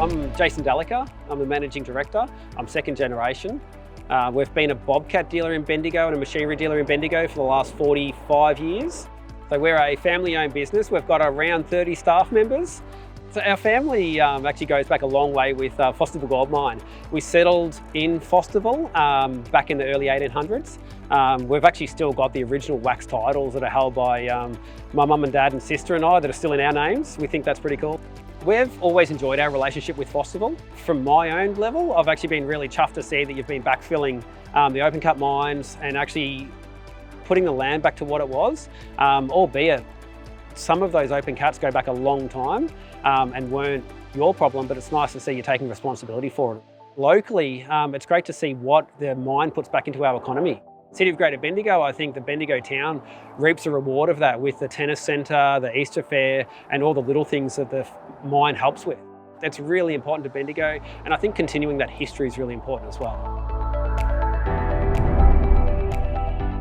I'm Jason Dalica. I'm the Managing Director. I'm second generation. We've been a bobcat dealer in Bendigo and a machinery dealer in Bendigo for the last 45 years. So we're a family-owned business. We've got around 30 staff members. So our family actually goes back a long way with Fosterville Gold Mine. We settled in Fosterville back in the early 1800s. We've actually still got the original wax titles that are held by my mum and dad and sister and I that are still in our names. We think that's pretty cool. We've always enjoyed our relationship with Fosterville. From my own level, I've actually been really chuffed to see that you've been backfilling the open cut mines and actually putting the land back to what it was, albeit some of those open cuts go back a long time and weren't your problem, but it's nice to see you taking responsibility for it. Locally, it's great to see what the mine puts back into our economy. City of Greater Bendigo, I think the Bendigo town reaps a reward of that with the tennis centre, the Easter fair, and all the little things that the mine helps with. That's really important to Bendigo, and I think continuing that history is really important as well.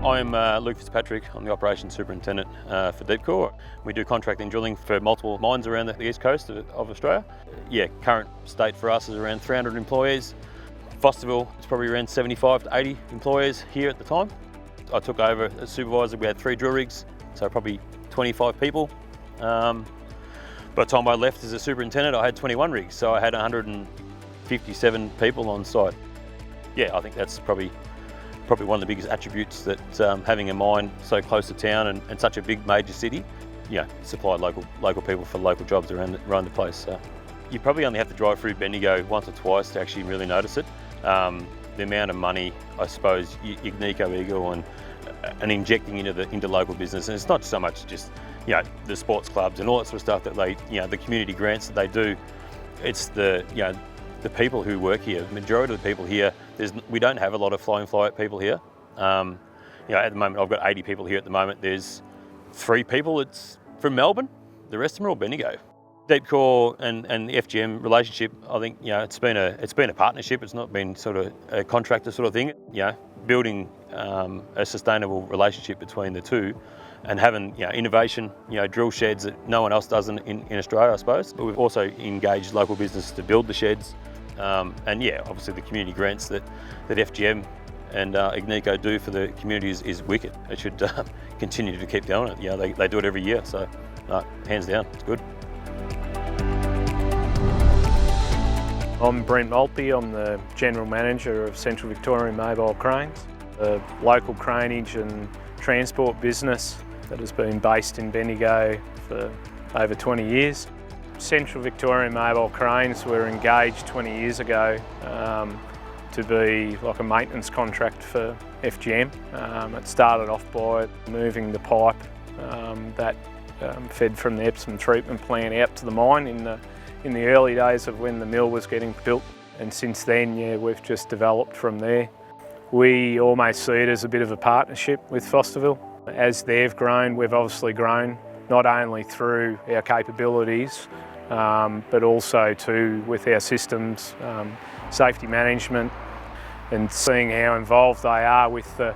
I'm Luke Fitzpatrick. I'm the Operations Superintendent for Deepcore. We do contracting drilling for multiple mines around the east coast of Australia. Yeah, current state for us is around 300 employees. Fosterville is probably around 75 to 80 employees here at the time. I took over as supervisor. We had 3 drill rigs, so probably 25 people. By the time I left as a superintendent, I had 21 rigs, so I had 157 people on site. Yeah, I think that's probably one of the biggest attributes that having a mine so close to town and such a big major city, supply local people for local jobs around the place. So you probably only have to drive through Bendigo once or twice to actually really notice it. The amount of money, I suppose, Ignico Eagle and injecting into local business, and it's not so much just the sports clubs and all that sort of stuff that they the community grants that they do. It's the people who work here. The majority of the people here, we don't have a lot of fly-in fly-out people here. At the moment I've got 80 people here at the moment. There's 3 people that's from Melbourne. The rest of them are all Bendigo. Deepcore and the FGM relationship, I think it's been a partnership. It's not been sort of a contractor sort of thing. Building a sustainable relationship between the two, and having innovation, drill sheds that no one else does in Australia, I suppose. But we've also engaged local business to build the sheds, and obviously the community grants that FGM and Ignico do for the community is wicked. It should continue to keep doing it. They do it every year, so hands down, it's good. I'm Brent Maltby. I'm the General Manager of Central Victorian Mobile Cranes, a local craneage and transport business that has been based in Bendigo for over 20 years. Central Victorian Mobile Cranes were engaged 20 years ago to be like a maintenance contract for FGM. It started off by moving the pipe that fed from the Epsom treatment plant out to the mine in the early days of when the mill was getting built, and since then, we've just developed from there. We almost see it as a bit of a partnership with Fosterville. As they've grown, we've obviously grown, not only through our capabilities, but also too with our systems, safety management, and seeing how involved they are with the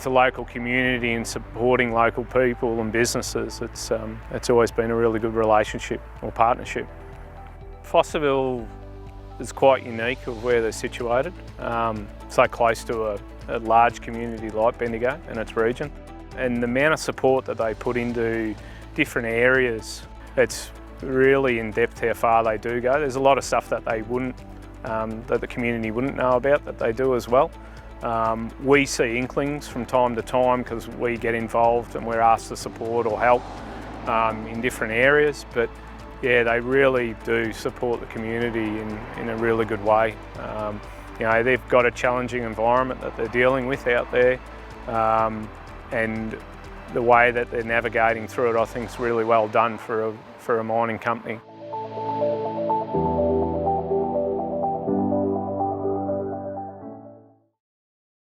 local community and supporting local people and businesses. It's always been a really good relationship or partnership. Fosterville is quite unique of where they're situated, so close to a large community like Bendigo and its region. And the amount of support that they put into different areas, it's really in depth how far they do go. There's a lot of stuff that they wouldn't, that the community wouldn't know about that they do as well. We see inklings from time to time because we get involved and we're asked to support or help in different areas, but they really do support the community in a really good way. They've got a challenging environment that they're dealing with out there, and the way that they're navigating through it, I think, is really well done for a mining company.